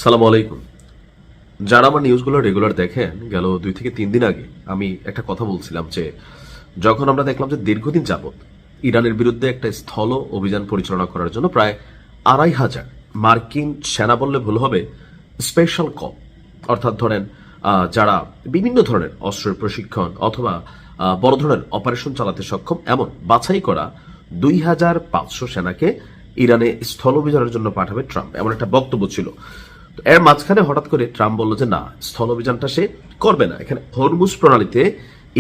সালামু আলাইকুম। যারা আমার নিউজগুলো রেগুলার দেখেন, গেল 2 থেকে 3 দিন আগে আমি একটা কথা বলছিলাম যে যখন আমরা দেখলাম যে দীর্ঘদিন যাবৎ ইরানের বিরুদ্ধে একটা স্থল অভিযান পরিচালনা করার জন্য প্রায় 2,500 মার্কিন সেনা বললে ভুল হবে, স্পেশাল কপ অর্থাৎ ধরেন যারা বিভিন্ন ধরনের অস্ত্রের প্রশিক্ষণ অথবা বড় ধরনের অপারেশন চালাতে সক্ষম এমন বাছাই করা 2,500 সেনাকে ইরানে স্থল অভিযানের জন্য পাঠাবে ট্রাম্প, এমন একটা বক্তব্য ছিল। এর মাঝখানে হঠাৎ করে ট্রাম্প বলল যে না, স্থল অভিযানটা সে করবে না। এখানে হরমুজ প্রণালীতে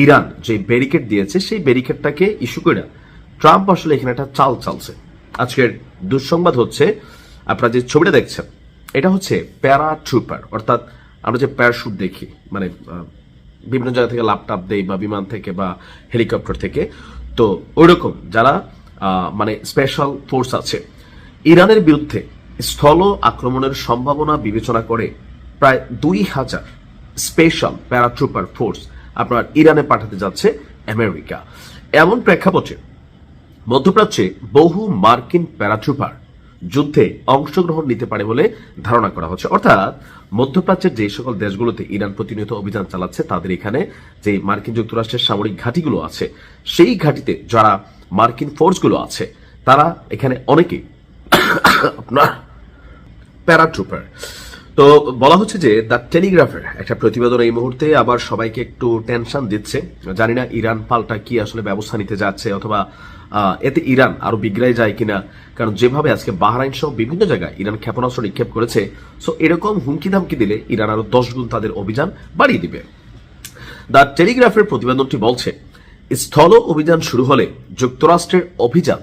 ইরান যে ব্যারিকেড দিয়েছে সেই ব্যারিকেডটাকে ইস্যু করে ট্রাম্প আসলে এখানে একটা চাল চালছে। আজকের দুঃসংবাদ হচ্ছে, আপনারা যে ছবিটা দেখছেন এটা হচ্ছে প্যারা ট্রুপার, অর্থাৎ আমরা যে প্যারাশুট দেখি, মানে বিভিন্ন জায়গা থেকে ল্যাপটপ দেই বা বিমান থেকে বা হেলিকপ্টার থেকে, তো ওইরকম যারা মানে স্পেশাল ফোর্স আছে ইরানের বিরুদ্ধে স্থল আক্রমণের সম্ভাবনা বিবেচনা করে প্রায় 2,000 স্পেশাল প্যারাট্রুপার ফোর্স আপনার ইরানে পাঠাতে যাচ্ছে আমেরিকা। এমন প্রেক্ষাপটে মধ্যপ্রাচ্যে বহু মার্কিন প্যারাট্রুপার যুদ্ধে অংশগ্রহণ নিতে পারে বলে ধারণা করা হচ্ছে। অর্থাৎ মধ্যপ্রাচ্যের যে সকল দেশগুলোতে ইরান প্রতিনিয়ত অভিযান চালাচ্ছে তাদের এখানে যে মার্কিন যুক্তরাষ্ট্রের সামরিক ঘাঁটিগুলো আছে সেই ঘাঁটিতে যারা মার্কিন ফোর্সগুলো আছে তারা এখানে অনেকেই আপনার প্যারাট্রুপার। তো বলা হচ্ছে যে দ্য টেলিগ্রাফের একটা প্রতিবেদন এই মুহূর্তে আবার সবাইকে একটু টেনশন দিচ্ছে। জানি না ইরান পাল্টা কি আসলে ব্যবস্থা নিতে যাচ্ছে, অথবা এতে ইরান আরো বিগড়ায় যায় কিনা, কারণ যেভাবে আজকে বাহরাইন সহ বিভিন্ন জায়গায় ইরান ক্ষেপণাস্ত্র নিক্ষেপ করেছে, সো এরকম হুমকি ধামকি দিলে ইরান আরো 10 গুণ তাদের অভিযান বাড়িয়ে দিবে। দ্য টেলিগ্রাফের প্রতিবেদনটি বলছে, স্থল অভিযান শুরু হলে যুক্তরাষ্ট্রের অভিযান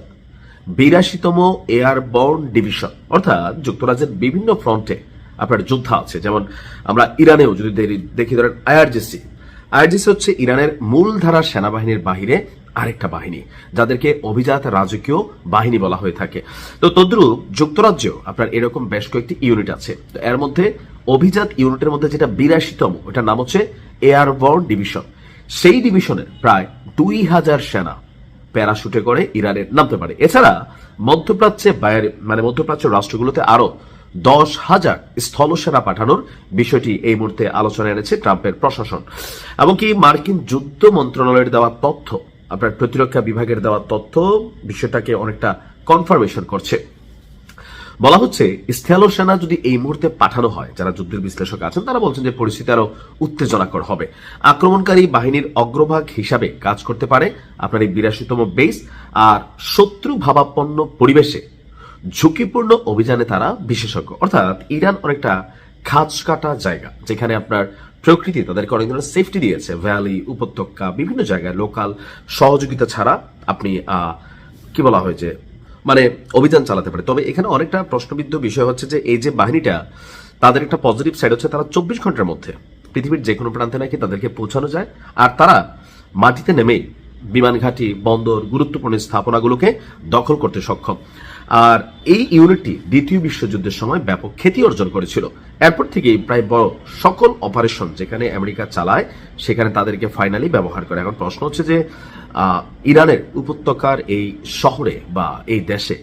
82তম এয়ারবর্ন ডিভিশন, অর্থাৎ যুক্তরাজ্যের বিভিন্ন ফ্রন্টে আপনার যুদ্ধ আছে। যেমন আমরা ইরানেও যদি দেখি, ধরেন আইআরজিসি হচ্ছে ইরানের মূলধারা সেনাবাহিনীর বাহিরে আরেকটা বাহিনী, যাদেরকে অভিজাত রাজকীয় বাহিনী বলা হয়ে থাকে। তো তদ্রুপ যুক্তরাজ্যেও আপনার এরকম বেশ কয়েকটি ইউনিট আছে। তো এর মধ্যে অভিজাত ইউনিটের মধ্যে যেটা 82তম, ওটার নাম হচ্ছে এয়ারবর্ন ডিভিশন। সেই ডিভিশনের প্রায় 2,000 সেনা প্যারাশুটে করে ইরানের নামতে পারে। এছাড়া মধ্যপ্রাচ্যে মধ্যপ্রাচ্য রাষ্ট্রগুলোতে আরো 10,000 স্থল সেনা পাঠানোর বিষয়টি এই মুহূর্তে আলোচনায় এনেছে ট্রাম্পের প্রশাসন। এমনকি মার্কিন যুদ্ধ মন্ত্রণালয়ের দেওয়া তথ্য, আপনার প্রতিরক্ষা বিভাগের দেওয়া তথ্য বিষয়টাকে অনেকটা কনফার্মেশন করছে। বলা হচ্ছে স্থল সেনা যদি এই মুহূর্তে পাঠানো হয়, যারা যুদ্ধের বিশ্লেষক আছেন তারা বলছেন যে পরিস্থিতি আরো উত্তেজনাকর হবে। আক্রমণকারী বাহিনীর অগ্রভাগ হিসাবে কাজ করতে পারে আপনার এই 82তম বেস, আর শত্রু ভাবাপন্ন পরিবেশে ঝুঁকিপূর্ণ অভিযানে তারা বিশেষজ্ঞ। অর্থাৎ ইরান অনেকটা খাঁজ কাটা জায়গা, যেখানে আপনার প্রকৃতি তাদেরকে অনেক ধরনের সেফটি দিয়েছে, ভ্যালি, উপত্যকা, বিভিন্ন জায়গায় লোকাল সহযোগিতা ছাড়া আপনি কি বলা হয় যে মানে অভিযান চালাতে পারে। তবে এখানে অনেকটা প্রশ্নবিদ্ধ বিষয় হচ্ছে যে এই যে বাহিনীটা, তাদের একটা পজিটিভ সাইড হচ্ছে তারা 24 ঘন্টার মধ্যে পৃথিবীর যে কোনো প্রান্তে নাকি তাদেরকে পৌঁছানো যায়, আর তারা মাটিতে নেমেই বিমান ঘাঁটি, বন্দর, গুরুত্বপূর্ণ স্থাপনাগুলোকে দখল করতে সক্ষম। আর এই ইউনিটটি দ্বিতীয় বিশ্বযুদ্ধের সময় ব্যাপক খ্যাতি অর্জন করেছিল। এরপর থেকেই প্রায় বড় সকল অপারেশন যেখানে আমেরিকা চালায় সেখানে তাদেরকে ফাইনালি ব্যবহার করে। এখন প্রশ্ন হচ্ছে যে ইরানের উপত্যকার এই শহরে বা এই দেশে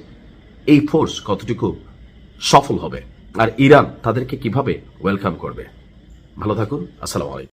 এই ফোর্স কতটুকু সফল হবে, আর ইরান তাদেরকে কিভাবে ওয়েলকাম করবে। ভালো থাকুন। আসসালামু আলাইকুম।